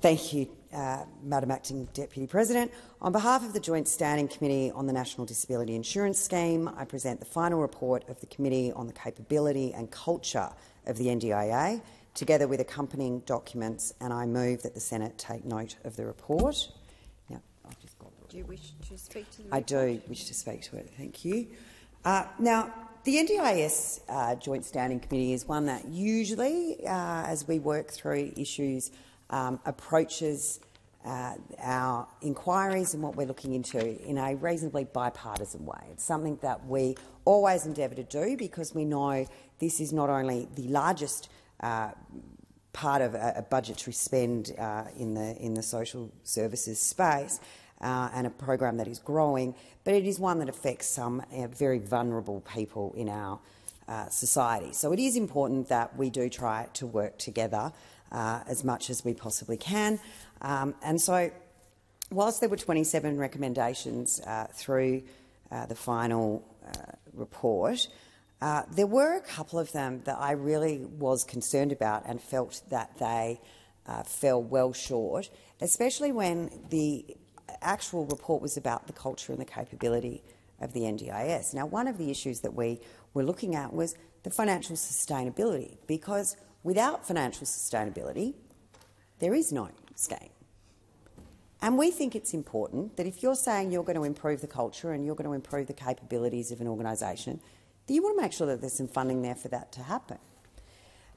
Thank you, Madam Acting Deputy President. On behalf of the Joint Standing Committee on the National Disability Insurance Scheme, I present the final report of the Committee on the Capability and Culture of the NDIA, together with accompanying documents, and I move that the Senate take note of the report. Now, I've just got do you wish to speak to the report? I do wish to speak to it. Thank you. Now, the NDIS Joint Standing Committee is one that usually, as we work through issues, approaches our inquiries and what we're looking into in a reasonably bipartisan way. It's something that we always endeavour to do because we know this is not only the largest part of a budgetary spend in the social services space and a program that is growing, but it is one that affects some very vulnerable people in our society. So it is important that we do try to work together as much as we possibly can. And so, whilst there were 27 recommendations through the final report, there were a couple of them that I really was concerned about and felt that they fell well short, especially when the actual report was about the culture and the capability of the NDIS. Now, one of the issues that we were looking at was the financial sustainability, because without financial sustainability, there is no scheme. And we think it's important that if you're saying you're going to improve the culture and you're going to improve the capabilities of an organisation, that you want to make sure that there's some funding there for that to happen.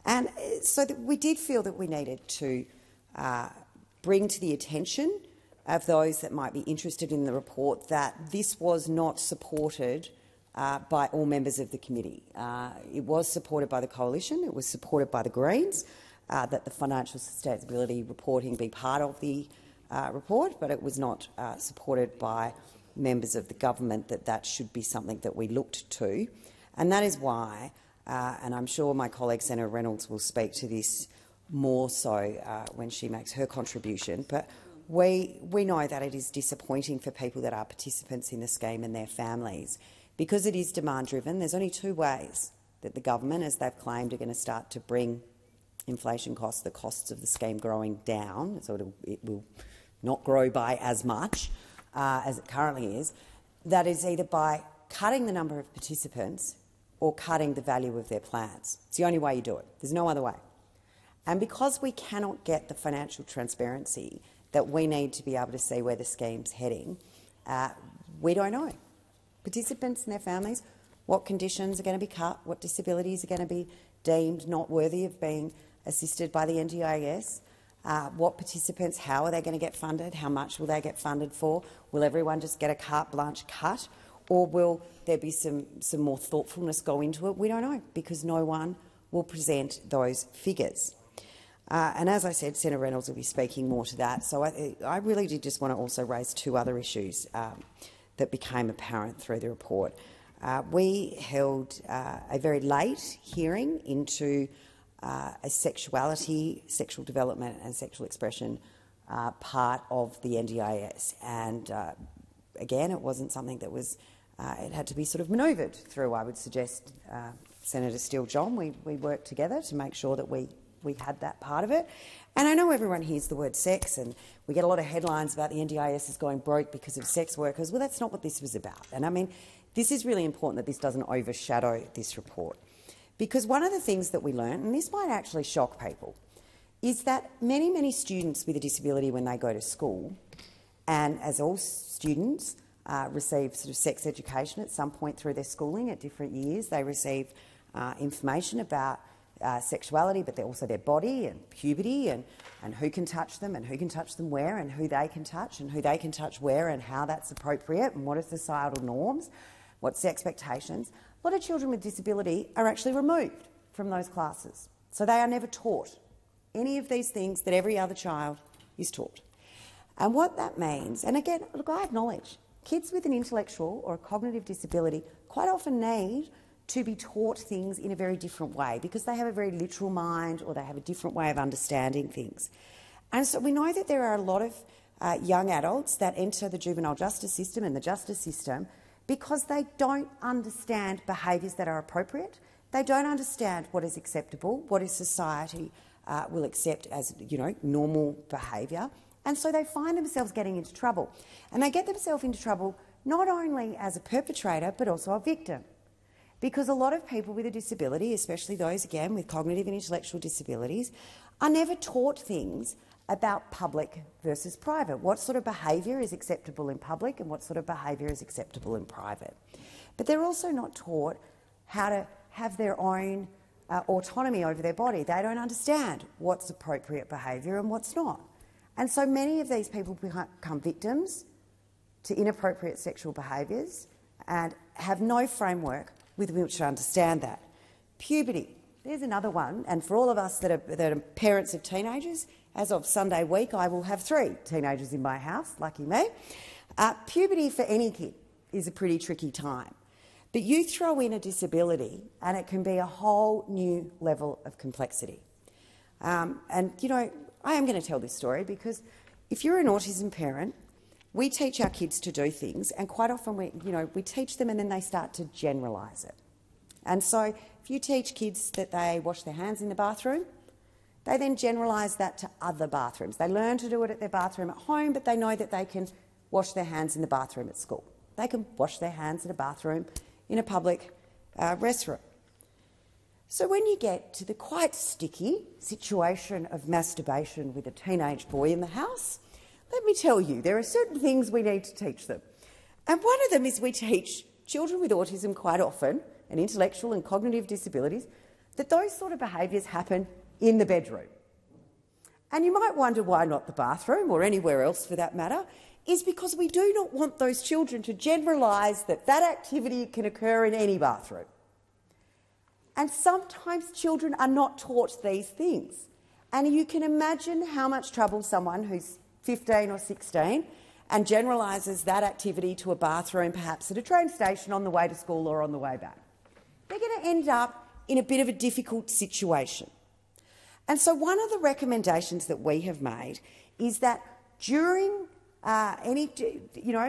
And so we did feel that we needed to bring to the attention of those that might be interested in the report that this was not supported by all members of the committee. It was supported by the Coalition, it was supported by the Greens, that the financial sustainability reporting be part of the report, but it was not supported by members of the government that should be something that we looked to. And that is why, and I'm sure my colleague Senator Reynolds will speak to this more so when she makes her contribution, but we know that it is disappointing for people that are participants in the scheme and their families. Because it is demand-driven, there's only two ways that the government, as they've claimed, are going to start to bring inflation costs, the costs of the scheme growing down, so it will not grow by as much as it currently is. That is either by cutting the number of participants or cutting the value of their plans. It's the only way you do it. There's no other way. And because we cannot get the financial transparency that we need to be able to see where the scheme's heading, we don't know. Participants and their families, what conditions are going to be cut, what disabilities are going to be deemed not worthy of being assisted by the NDIS, what participants, how are they going to get funded, how much will they get funded for, will everyone just get a carte blanche cut, or will there be some more thoughtfulness go into it? We don't know, because no one will present those figures. And as I said, Senator Reynolds will be speaking more to that. So I really did just want to also raise two other issues that became apparent through the report. We held a very late hearing into a sexual development and sexual expression part of the NDIS. And again, it wasn't something that was, it had to be sort of manoeuvred through, I would suggest. Senator Steele-John, we worked together to make sure that we had that part of it. And I know everyone hears the word sex and we get a lot of headlines about the NDIS is going broke because of sex workers. Well, that's not what this was about. And I mean, this is really important that this doesn't overshadow this report. Because one of the things that we learned, and this might actually shock people, is that many, many students with a disability when they go to school, and as all students receive sort of sex education at some point through their schooling at different years, they receive information about sexuality, but also their body and puberty and who can touch them and who can touch them where and who they can touch where and how that's appropriate and what are societal norms, what's the expectations. A lot of children with disability are actually removed from those classes. So they are never taught any of these things that every other child is taught. And what that means, and again, look, I acknowledge, kids with an intellectual or a cognitive disability quite often need to be taught things in a very different way because they have a very literal mind or they have a different way of understanding things. And so we know that there are a lot of young adults that enter the juvenile justice system and the justice system because they don't understand behaviours that are appropriate. They don't understand what is acceptable, what is society will accept as, normal behaviour. And so they find themselves getting into trouble. And they get themselves into trouble not only as a perpetrator, but also a victim. Because a lot of people with a disability, especially those, again, with cognitive and intellectual disabilities, are never taught things about public versus private. What sort of behaviour is acceptable in public and what sort of behaviour is acceptable in private. But they're also not taught how to have their own autonomy over their body. They don't understand what's appropriate behaviour and what's not. And so many of these people become victims to inappropriate sexual behaviours and have no framework with which to understand that. Puberty. There's another one, and for all of us that are parents of teenagers, as of Sunday week, I will have 3 teenagers in my house, lucky me. Puberty for any kid is a pretty tricky time. But you throw in a disability and it can be a whole new level of complexity. I am going to tell this story because if you're an autism parent, we teach our kids to do things, and quite often we teach them and then they start to generalise it. And so if you teach kids that they wash their hands in the bathroom, they then generalise that to other bathrooms. They learn to do it at their bathroom at home, but they know that they can wash their hands in the bathroom at school. They can wash their hands in a bathroom in a public restroom. So when you get to the quite sticky situation of masturbation with a teenage boy in the house, let me tell you, there are certain things we need to teach them. And one of them is we teach children with autism quite often, and intellectual and cognitive disabilities, that those sort of behaviours happen in the bedroom. And you might wonder why not the bathroom, or anywhere else for that matter, is because we do not want those children to generalise that that activity can occur in any bathroom. And sometimes children are not taught these things. And you can imagine how much trouble someone who's 15 or 16 and generalises that activity to a bathroom, perhaps at a train station on the way to school or on the way back. They're going to end up in a bit of a difficult situation. And so one of the recommendations that we have made is that during a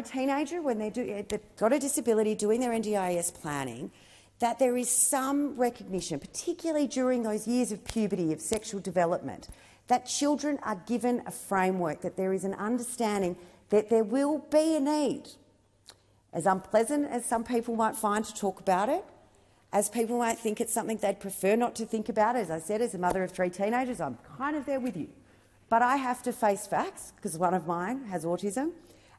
teenager, when they've got a disability doing their NDIS planning, that there is some recognition, particularly during those years of puberty, of sexual development, that children are given a framework, that there is an understanding that there will be a need. As unpleasant as some people might find to talk about it, as people might think it's something they'd prefer not to think about, as I said, as a mother of 3 teenagers, I'm kind of there with you. But I have to face facts, because one of mine has autism,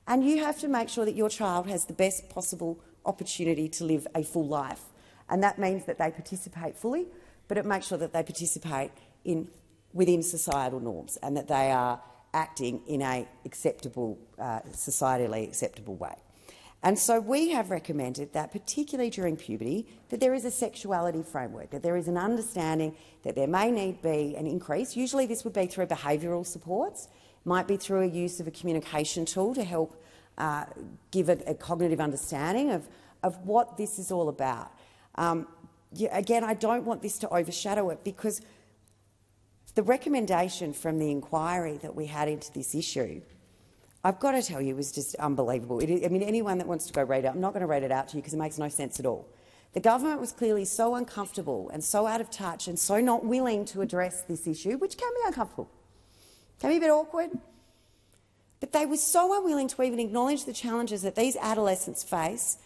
and you have to make sure that your child has the best possible opportunity to live a full life. And that means that they participate fully, but it makes sure that they participate within societal norms and that they are acting in a societally acceptable way. And so we have recommended that, particularly during puberty, that there is a sexuality framework, that there is an understanding that there may need be an increase. Usually this would be through behavioural supports, might be through a use of a communication tool to help give a cognitive understanding of what this is all about. Again, I don't want this to overshadow it, because the recommendation from the inquiry that we had into this issue, I've got to tell you, was just unbelievable. Anyone that wants to go read it, I'm not going to read it out to you because it makes no sense at all. The government was clearly so uncomfortable and so out of touch and so not willing to address this issue, which can be uncomfortable, can be a bit awkward, but they were so unwilling to even acknowledge the challenges that these adolescents face,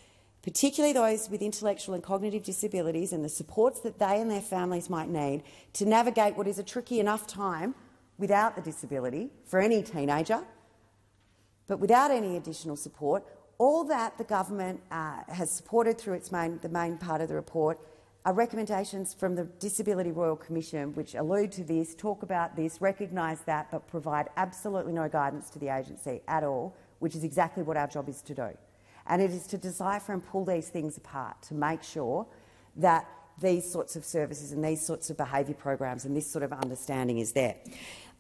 particularly those with intellectual and cognitive disabilities, and the supports that they and their families might need to navigate what is a tricky enough time without the disability for any teenager, but without any additional support. All that the government has supported through the main part of the report are recommendations from the Disability Royal Commission, which allude to this, talk about this, recognise that, but provide absolutely no guidance to the agency at all, which is exactly what our job is to do. And it is to decipher and pull these things apart to make sure that these sorts of services and these sorts of behaviour programs and this sort of understanding is there.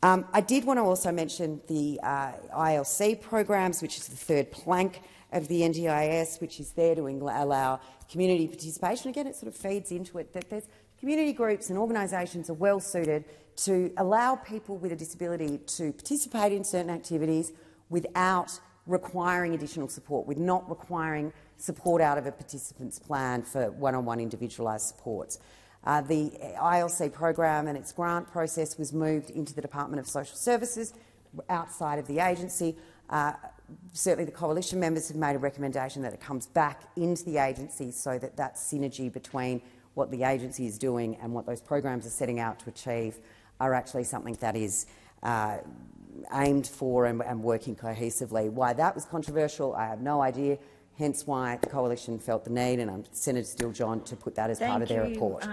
I did want to also mention the ILC programs, which is the third plank of the NDIS, which is there to allow community participation. Again, it sort of feeds into it that there's community groups and organisations are well suited to allow people with a disability to participate in certain activities without requiring additional support, with not requiring support out of a participant's plan for one-on-one individualised supports. The ILC program and its grant process was moved into the Department of Social Services outside of the agency. Certainly the coalition members have made a recommendation that it comes back into the agency so that that synergy between what the agency is doing and what those programs are setting out to achieve are actually something that is aimed for and working cohesively. Why that was controversial, I have no idea, hence why the coalition felt the need, and Senator Steele-John, to put that as part of their report.